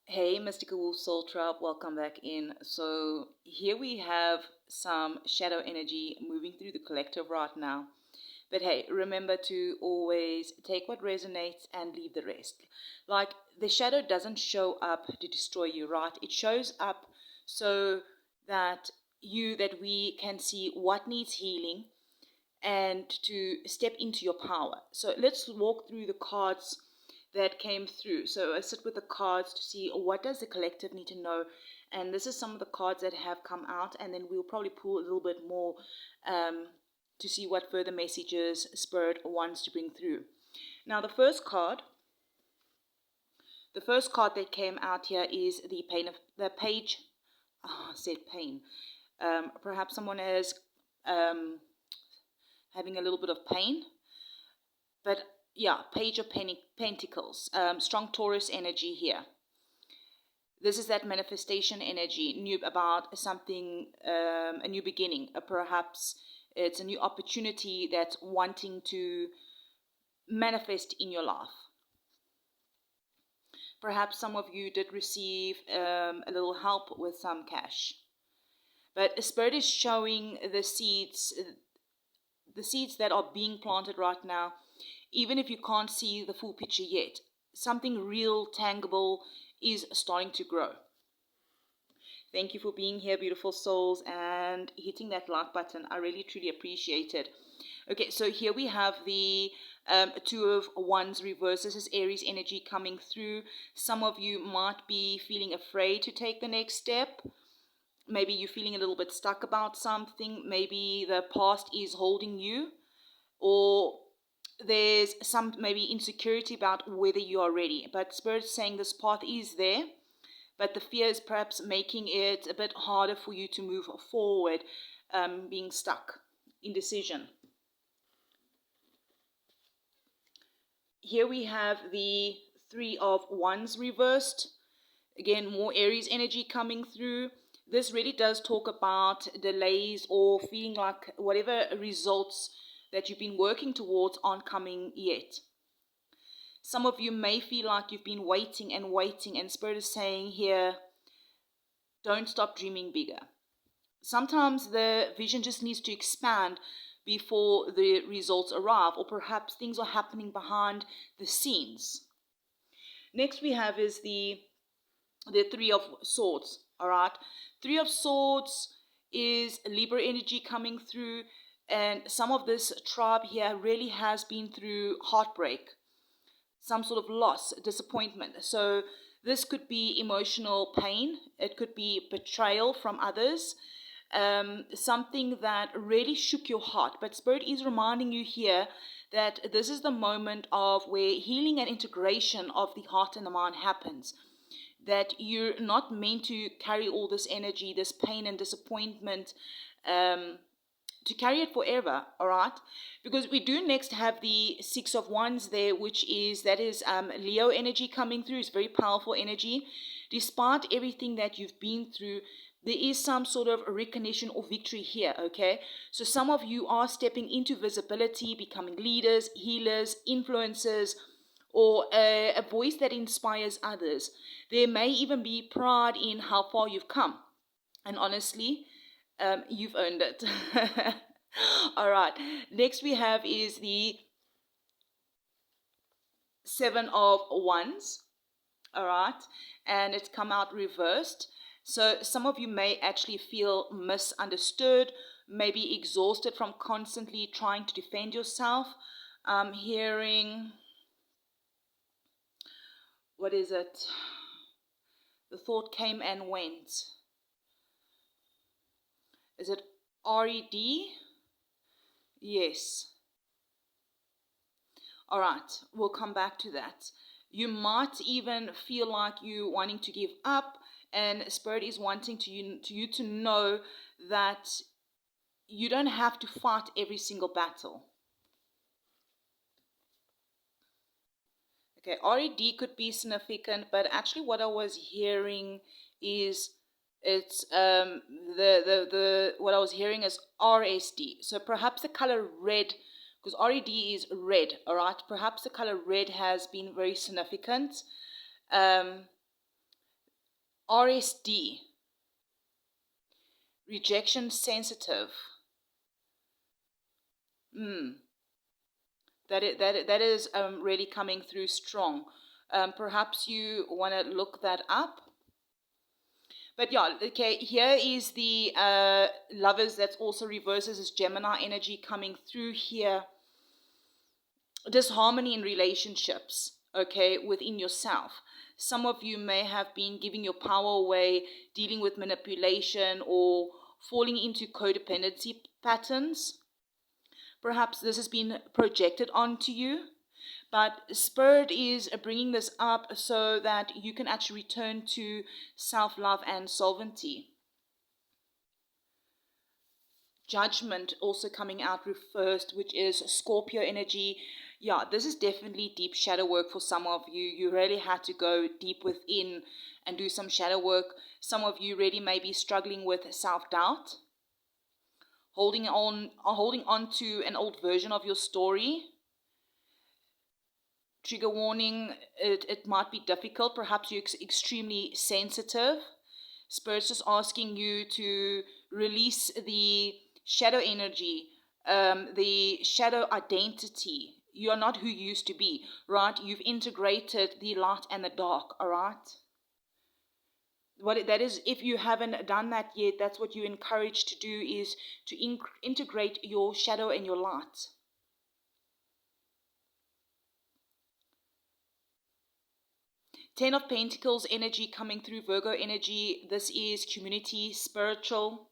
Hey, Mystical Wolf Soul Tribe, welcome back in. So, here we have some shadow energy moving through the collective right now. But hey, remember to always take what resonates and leave the rest. Like, the shadow doesn't show up to destroy you, right? It shows up so that we can see what needs healing and to step into your power. So let's walk through the cards that came through. So I sit with the cards to see what does the collective need to know. And this is some of the cards that have come out, and then we'll probably pull a little bit more to see what further messages Spirit wants to bring through. Now the first card that came out here is the page. Oh, I said pain. Perhaps someone is having a little bit of pain. But yeah, Page of Pentacles, strong Taurus energy here. This is that manifestation energy, new about something, a new beginning. Perhaps it's a new opportunity that's wanting to manifest in your life. Perhaps some of you did receive a little help with some cash. But Spirit is showing the seeds that are being planted right now, even if you can't see the full picture yet. Something real, tangible is starting to grow. Thank you for being here, beautiful souls, and hitting that like button. I really, truly appreciate it. Okay, so here we have the Two of Wands reverse. This is Aries energy coming through. Some of you might be feeling afraid to take the next step. Maybe you're feeling a little bit stuck about something. Maybe the past is holding you, or there's some maybe insecurity about whether you are ready. But Spirit's saying this path is there, but the fear is perhaps making it a bit harder for you to move forward, being stuck, indecision. Here we have the Three of Wands reversed. Again, more Aries energy coming through. This really does talk about delays or feeling like whatever results that you've been working towards aren't coming yet. Some of you may feel like you've been waiting, and Spirit is saying here, don't stop dreaming bigger. Sometimes the vision just needs to expand before the results arrive, or perhaps things are happening behind the scenes. Next we have is the Three of Swords, all right? Three of Swords is Libra energy coming through, and some of this tribe here really has been through heartbreak, some sort of loss, disappointment. So this could be emotional pain. It could be betrayal from others, something that really shook your heart. But Spirit is reminding you here that this is the moment of where healing and integration of the heart and the mind happens. That you're not meant to carry all this energy, this pain and disappointment, to carry it forever, all right? Because we do next have the Six of Wands there, that is Leo energy coming through. It's very powerful energy. Despite everything that you've been through, there is some sort of recognition or victory here, okay? So some of you are stepping into visibility, becoming leaders, healers, influencers, or a voice that inspires others. There may even be pride in how far you've come. And honestly, you've earned it. All right. Next we have is the Seven of Wands. All right. And it's come out reversed. So some of you may actually feel misunderstood, maybe exhausted from constantly trying to defend yourself. I'm hearing... what is it? The thought came and went. Is it RED? Yes. All right, we'll come back to that. You might even feel like you wanting to give up, and Spirit is wanting you to know that you don't have to fight every single battle. Okay, RED could be significant, but actually what I was hearing is what I was hearing is RSD. So perhaps the color red, because RED is red, all right? Perhaps the color red has been very significant. RSD, rejection sensitive. That is really coming through strong. Perhaps you want to look that up. But yeah, okay, here is the lovers. That's also reverses is Gemini energy coming through here. Disharmony in relationships, okay, within yourself. Some of you may have been giving your power away, dealing with manipulation, or falling into codependency patterns. Perhaps this has been projected onto you, but Spirit is bringing this up so that you can actually return to self-love and sovereignty. Judgment also coming out first, which is Scorpio energy. Yeah, this is definitely deep shadow work for some of you. You really had to go deep within and do some shadow work. Some of you really may be struggling with self-doubt, holding on to an old version of your story. Trigger warning, it might be difficult. Perhaps you're extremely sensitive. Spirit's just asking you to release the shadow energy, the shadow identity. You're not who you used to be, right? You've integrated the light and the dark, all right? What that is, if you haven't done that yet, that's what you're encouraged to do, is to integrate your shadow and your light. Ten of Pentacles energy coming through, Virgo energy. This is community, spiritual,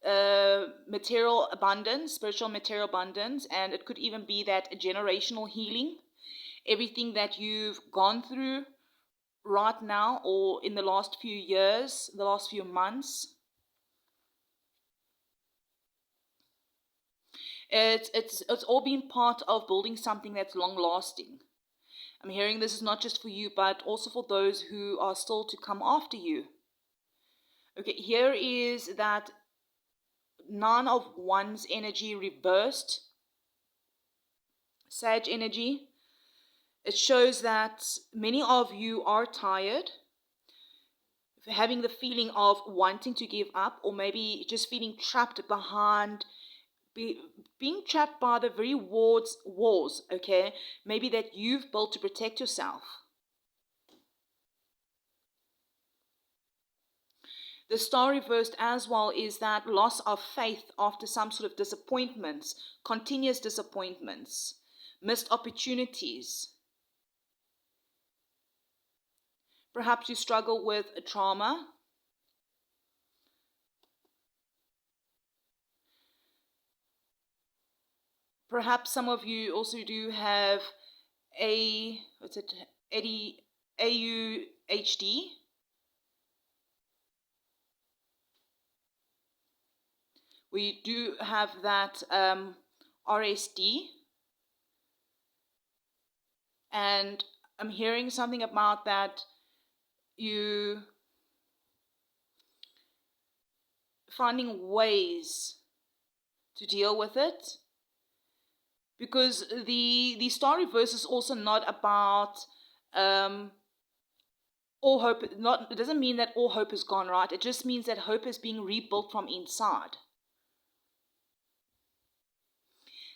material abundance, spiritual material abundance, and it could even be that generational healing. Everything that you've gone through right now or in the last few years, the last few months. It's all been part of building something that's long lasting. I'm hearing this is not just for you, but also for those who are still to come after you. Okay, here is that Nine of Wands energy reversed. Sag energy. It shows that many of you are tired, having the feeling of wanting to give up, or maybe just feeling trapped behind, being trapped by the very walls, okay, maybe that you've built to protect yourself. The star reversed as well is that loss of faith after some sort of disappointments, continuous disappointments, missed opportunities. Perhaps you struggle with a trauma. Perhaps some of you also do have ADHD. We do have that RSD. And I'm hearing something about that you finding ways to deal with it. Because the star reverse is also not about all hope. It doesn't mean that all hope is gone, right? It just means that hope is being rebuilt from inside.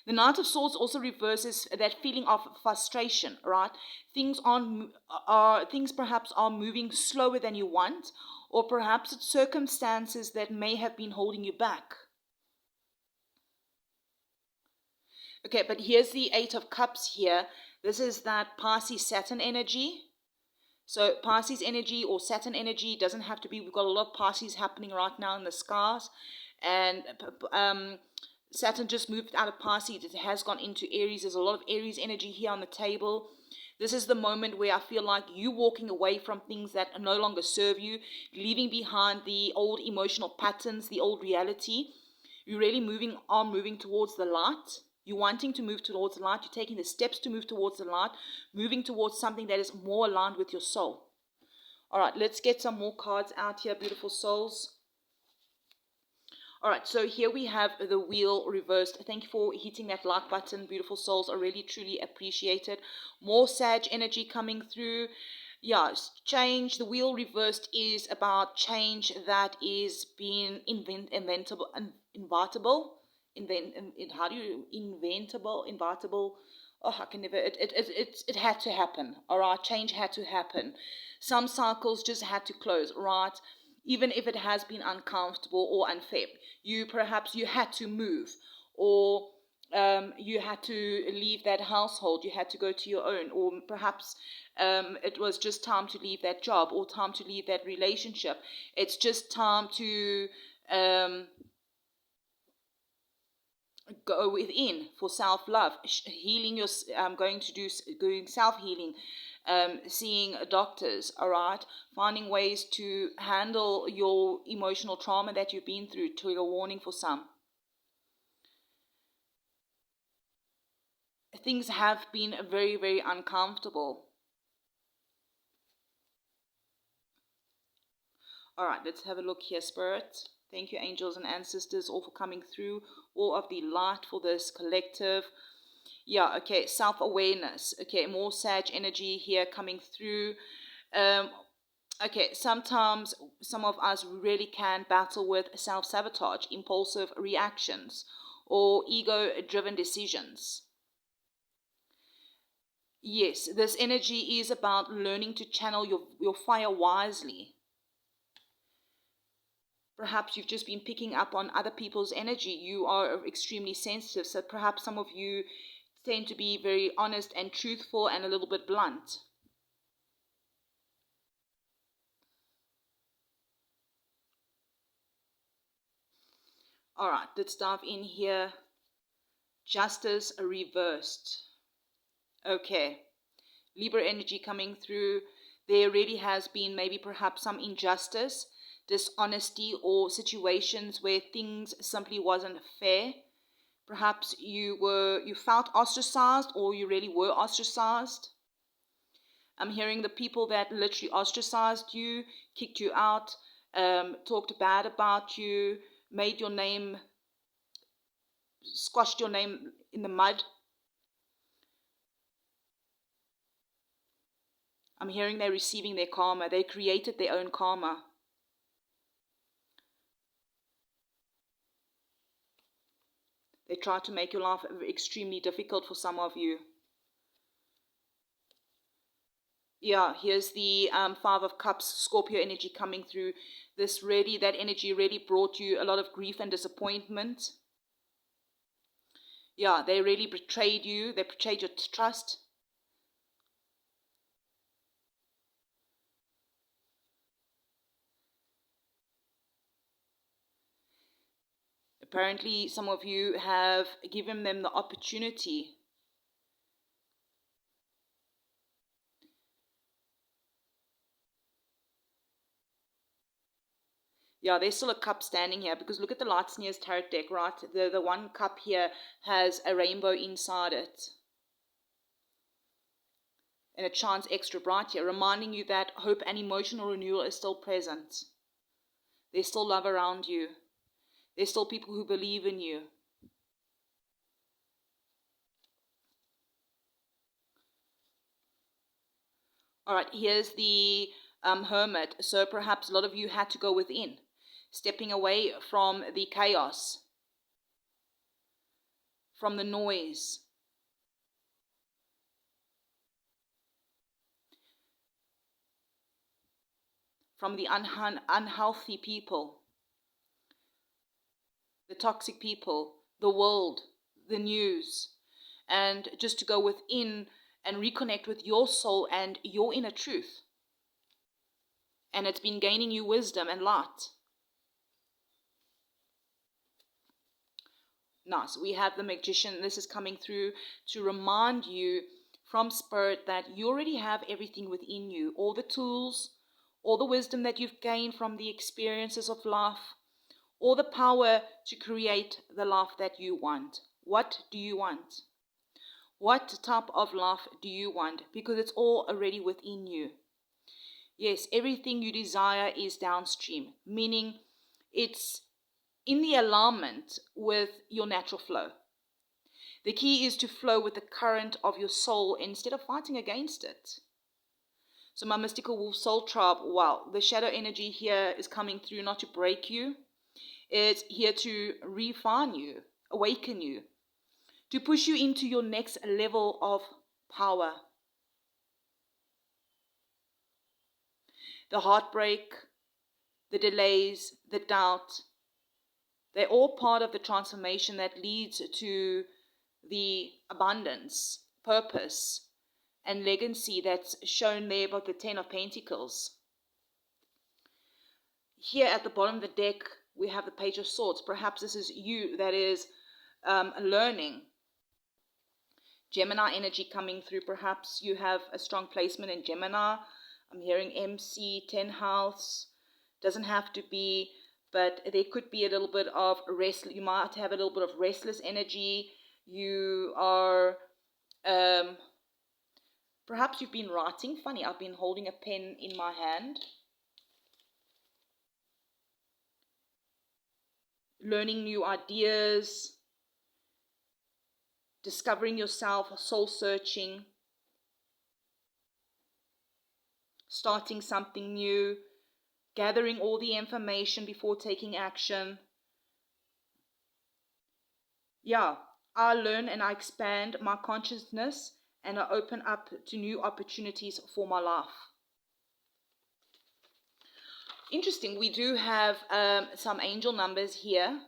The Knight of Swords also reverses that feeling of frustration, right? Things perhaps are moving slower than you want, or perhaps it's circumstances that may have been holding you back. Okay, but here's the Eight of Cups here. This is that Pisces Saturn energy. So Pisces energy or Saturn energy doesn't have to be. We've got a lot of Pisces happening right now in the skies, and Saturn just moved out of Pisces. It has gone into Aries. There's a lot of Aries energy here on the table. This is the moment where I feel like you walking away from things that no longer serve you, leaving behind the old emotional patterns, the old reality. You're really moving towards the light. You're wanting to move towards the light. You're taking the steps to move towards the light, moving towards something that is more aligned with your soul. All right, let's get some more cards out here, beautiful souls. All right, so here we have the wheel reversed. Thank you for hitting that like button, beautiful souls. I really, truly appreciate it. More Sag energy coming through. Yeah, change, the wheel reversed is about change that is being inventable, how do you, inventable, oh, I can never, it had to happen, all right, change had to happen. Some cycles just had to close, right? Even if it has been uncomfortable or unfair. Perhaps you had to move, or you had to leave that household, you had to go to your own, or perhaps it was just time to leave that job or time to leave that relationship. It's just time to go within for self-love, healing your, doing self-healing, seeing doctors, all right, finding ways to handle your emotional trauma that you've been through. Trigger warning for some. Things have been very, very uncomfortable. All right, let's have a look here, Spirit. Thank you, angels and ancestors, all for coming through, all of the light for this collective. Yeah, okay, self-awareness. Okay, more Sag energy here coming through. Okay, sometimes some of us really can battle with self-sabotage, impulsive reactions, or ego-driven decisions. Yes, this energy is about learning to channel your fire wisely. Perhaps you've just been picking up on other people's energy. You are extremely sensitive, so perhaps some of you tend to be very honest and truthful and a little bit blunt. All right, let's dive in here. Justice reversed. Okay, Libra energy coming through. There really has been maybe perhaps some injustice, dishonesty, or situations where things simply wasn't fair. Perhaps you felt ostracized, or you really were ostracized. I'm hearing the people that literally ostracized you, kicked you out, talked bad about you, made your name, squashed your name in the mud. I'm hearing they're receiving their karma. They created their own karma. They tried to make your life extremely difficult for some of you. Yeah, here's the Five of Cups, Scorpio energy coming through. That energy really brought you a lot of grief and disappointment. Yeah, they really betrayed you. They betrayed your trust. Apparently, some of you have given them the opportunity. Yeah, there's still a cup standing here, because look at the Lightsneers tarot deck, right? The one cup here has a rainbow inside it. And it shines extra bright here, reminding you that hope and emotional renewal is still present. There's still love around you. There's still people who believe in you. All right, here's the Hermit. So perhaps a lot of you had to go within, stepping away from the chaos, from the noise. From the unhealthy people, the toxic people, the world, the news, and just to go within and reconnect with your soul and your inner truth. And it's been gaining you wisdom and light. Nice. We have the Magician. This is coming through to remind you from Spirit that you already have everything within you, all the tools, all the wisdom that you've gained from the experiences of life, all the power to create the life that you want. What do you want? What type of life do you want? Because it's all already within you. Yes, everything you desire is downstream, meaning it's in the alignment with your natural flow. The key is to flow with the current of your soul instead of fighting against it. So my mystical wolf soul tribe, wow, the shadow energy here is coming through not to break you. It's here to refine you, awaken you, to push you into your next level of power. The heartbreak, the delays, the doubt, they're all part of the transformation that leads to the abundance, purpose, and legacy that's shown there by the Ten of Pentacles. Here at the bottom of the deck, we have the Page of Swords. Perhaps this is you that is learning. Gemini energy coming through. Perhaps you have a strong placement in Gemini. I'm hearing MC, 10 house. Doesn't have to be, but there could be a little bit of restless. You might have a little bit of restless energy. You are, perhaps you've been writing. Funny, I've been holding a pen in my hand. Learning new ideas. Discovering yourself, soul searching. Starting something new. Gathering all the information before taking action. Yeah, I learn and I expand my consciousness and I open up to new opportunities for my life. Interesting, we do have some angel numbers here.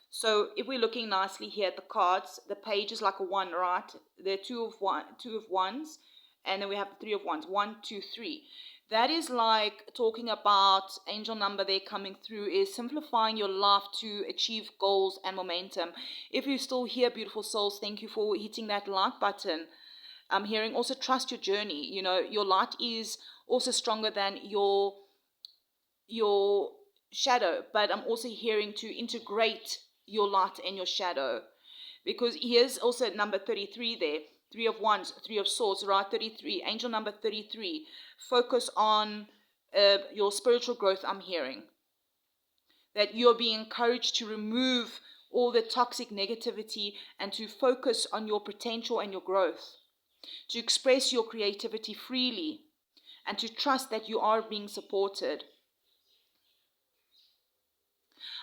So if we're looking nicely here at the cards, the page is like a 1, right? There are two of wands, and then we have the 3 of wands. 1, 2, 3. That is like talking about angel number there coming through is simplifying your life to achieve goals and momentum. If you're still here, beautiful souls, thank you for hitting that like button. I'm hearing also trust your journey. You know, your light is also stronger than your shadow, but I'm also hearing to integrate your light and your shadow, because here's also number 33 there. 3 of wands, 3 of swords, right? 33, angel number 33. Focus on your spiritual growth. I'm hearing that you're being encouraged to remove all the toxic negativity and to focus on your potential and your growth, to express your creativity freely and to trust that you are being supported.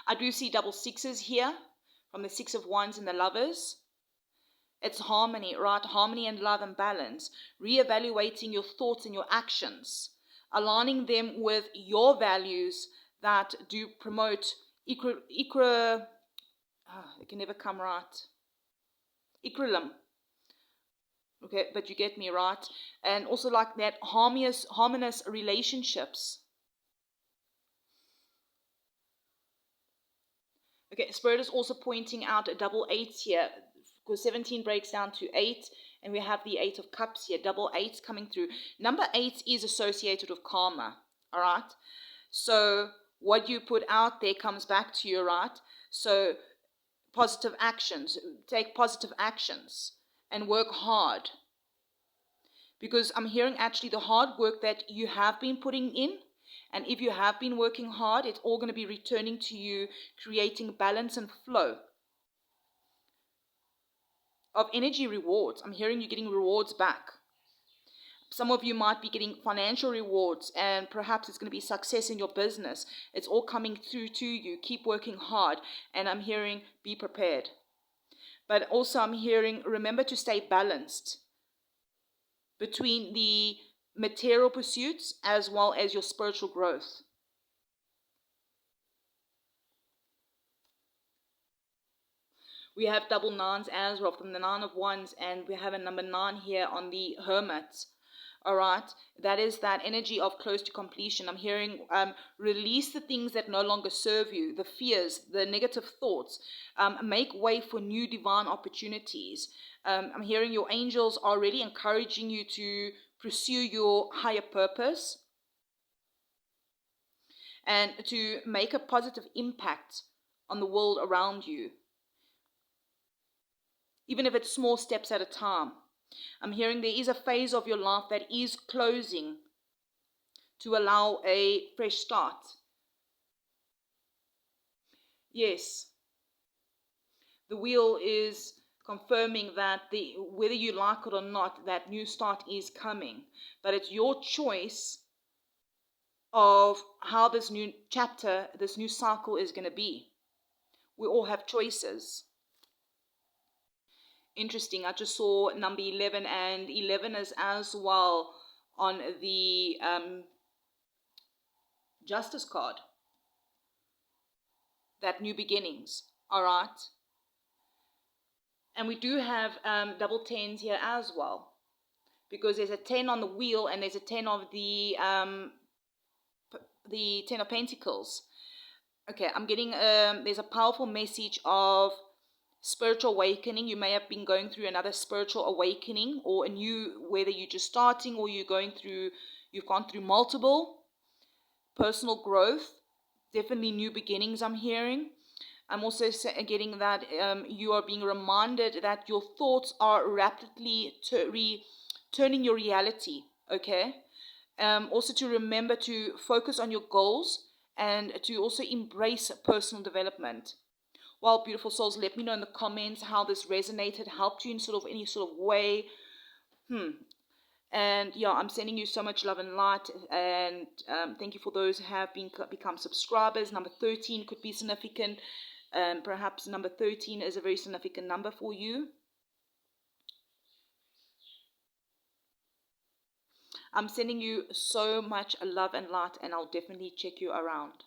I do see double sixes here from the 6 of wands and the lovers. It's harmony, right? Harmony and love and balance. Reevaluating your thoughts and your actions. Aligning them with your values that do promote it can never come right. Equilibrium. Okay, but you get me, right? And also like that harmonious relationships. Okay, Spirit is also pointing out a double 8 here, because 17 breaks down to 8, and we have the 8 of cups here, double 8s coming through. Number 8 is associated with karma, all right? So what you put out there comes back to you, right? So positive actions, take positive actions and work hard. Because I'm hearing actually the hard work that you have been putting in, and if you have been working hard, it's all going to be returning to you, creating balance and flow of energy rewards. I'm hearing you getting rewards back. Some of you might be getting financial rewards, and perhaps it's going to be success in your business. It's all coming through to you. Keep working hard. And I'm hearing be prepared. But also I'm hearing remember to stay balanced between the material pursuits as well as your spiritual growth. We have double 9s as well from the 9 of wands, and we have a number 9 here on the hermit. All right, that is that energy of close to completion. I'm hearing release the things that no longer serve you, the fears, the negative thoughts. Make way for new divine opportunities. I'm hearing your angels are really encouraging you to pursue your higher purpose and to make a positive impact on the world around you, even if it's small steps at a time. I'm hearing there is a phase of your life that is closing to allow a fresh start. Yes, the wheel is confirming that whether you like it or not, that new start is coming. But it's your choice of how this new chapter, this new cycle is going to be. We all have choices. Interesting. I just saw number 11, and 11 is as well on the Justice card. That new beginnings. All right. And we do have double tens here as well, because there's a 10 on the wheel and there's a 10 of the 10 of Pentacles. Okay, I'm getting there's a powerful message of spiritual awakening. You may have been going through another spiritual awakening, or a new, whether you're just starting or you've gone through multiple personal growth. Definitely new beginnings, I'm hearing. I'm also getting that you are being reminded that your thoughts are rapidly turning your reality, okay? Also to remember to focus on your goals and to also embrace personal development. Well, beautiful souls, let me know in the comments how this resonated, helped you in any sort of way. And yeah, I'm sending you so much love and light, and thank you for those who have become subscribers. Number 13 could be significant. Perhaps number 13 is a very significant number for you. I'm sending you so much love and light, and I'll definitely check you around.